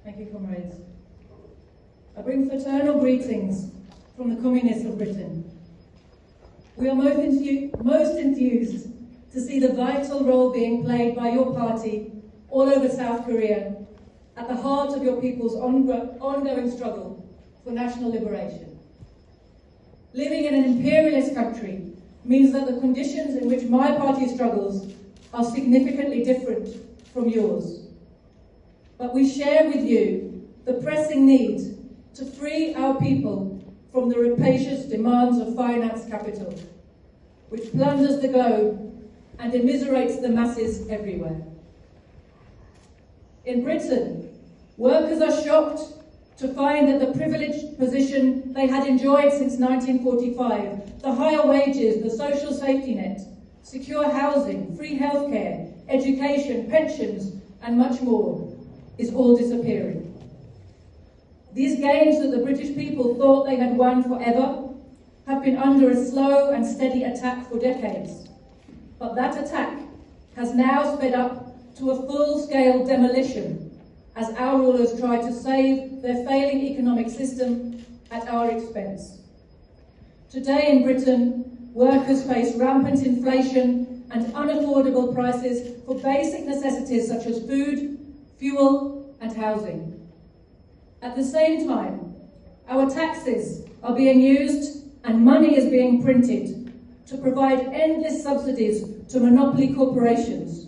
Thank you, comrades. I bring fraternal greetings from the Communists of Britain. We are most enthused to see the vital role being played by your party all over South Korea at the heart of your people's ongoing struggle for national liberation. Living in an imperialist country means that the conditions in which my party struggles are significantly different from yours. But we share with you the pressing need to free our people from the rapacious demands of finance capital, which plunders the globe and immiserates the masses everywhere. In Britain, workers are shocked to find that the privileged position they had enjoyed since 1945, the higher wages, the social safety net, secure housing, free healthcare, education, pensions, and much more, is all disappearing. These gains that the British people thought they had won forever have been under a slow and steady attack for decades. But that attack has now sped up to a full-scale demolition as our rulers try to save their failing economic system at our expense. Today in Britain, workers face rampant inflation and unaffordable prices for basic necessities such as food, fuel, and housing. At the same time, our taxes are being used and money is being printed to provide endless subsidies to monopoly corporations,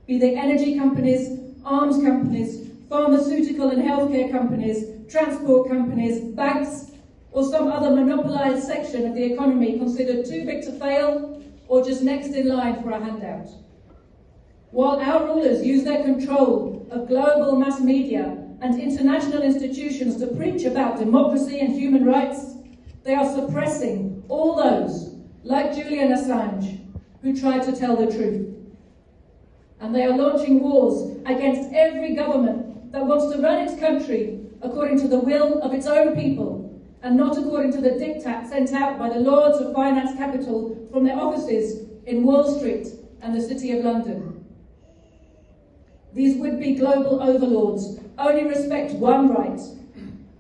be they energy companies, arms companies, pharmaceutical and healthcare companies, transport companies, banks, or some other monopolised section of the economy considered too big to fail or just next in line for a handout. While our rulers use their control of global mass media and international institutions to preach about democracy and human rights, they are suppressing all those, like Julian Assange, who try to tell the truth. And they are launching wars against every government that wants to run its country according to the will of its own people and not according to the diktat sent out by the lords of finance capital from their offices in Wall Street and the City of London. These would-be global overlords only respect one right,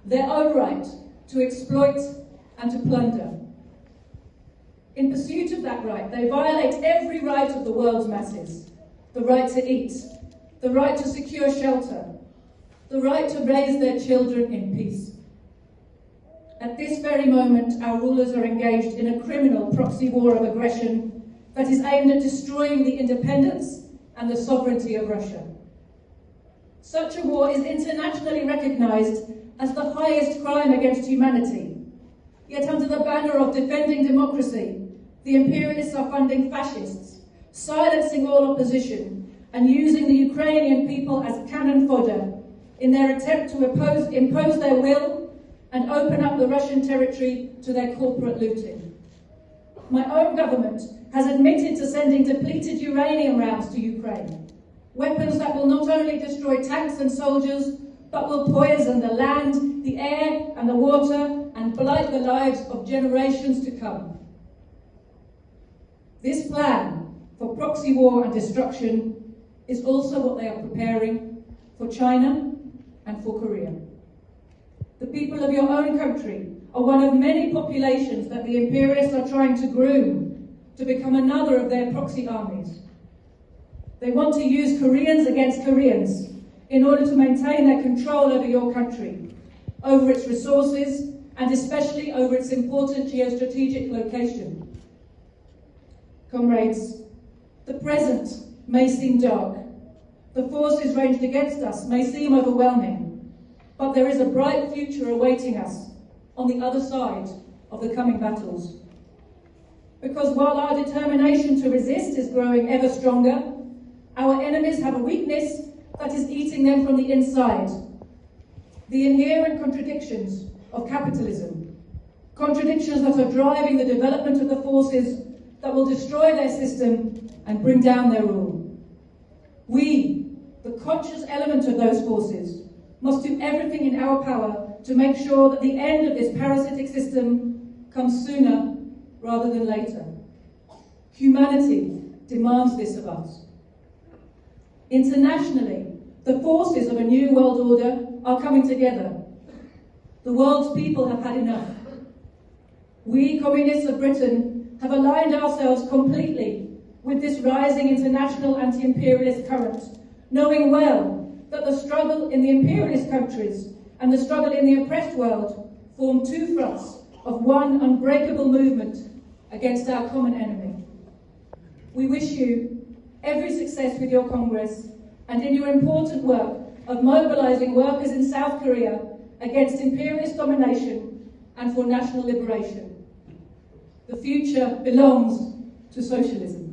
their own right to exploit and to plunder. In pursuit of that right, they violate every right of the world's masses: the right to eat, the right to secure shelter, the right to raise their children in peace. At this very moment, our rulers are engaged in a criminal proxy war of aggression that is aimed at destroying the independence and the sovereignty of Russia. Such a war is internationally recognised as the highest crime against humanity. Yet under the banner of defending democracy, the imperialists are funding fascists, silencing all opposition, and using the Ukrainian people as cannon fodder in their attempt to impose their will and open up the Russian territory to their corporate looting. My own government has admitted to sending depleted uranium rounds to Ukraine, weapons that will not only destroy tanks and soldiers, but will poison the land, the air and the water and blight the lives of generations to come. This plan for proxy war and destruction is also what they are preparing for China and for Korea. The people of your own country are one of many populations that the imperialists are trying to groom to become another of their proxy armies. They want to use Koreans against Koreans in order to maintain their control over your country, over its resources, and especially over its important geostrategic location. Comrades, the present may seem dark. The forces ranged against us may seem overwhelming, but there is a bright future awaiting us on the other side of the coming battles. Because while our determination to resist is growing ever stronger, our enemies have a weakness that is eating them from the inside. The inherent contradictions of capitalism. Contradictions that are driving the development of the forces that will destroy their system and bring down their rule. We, the conscious element of those forces, must do everything in our power to make sure that the end of this parasitic system comes sooner rather than later. Humanity demands this of us. Internationally, the forces of a new world order are coming together. The world's people have had enough. We, communists of Britain, have aligned ourselves completely with this rising international anti-imperialist current, knowing well that the struggle in the imperialist countries and the struggle in the oppressed world form two fronts of one unbreakable movement against our common enemy. We wish you every success with your Congress and in your important work of mobilizing workers in South Korea against imperialist domination and for national liberation. The future belongs to socialism.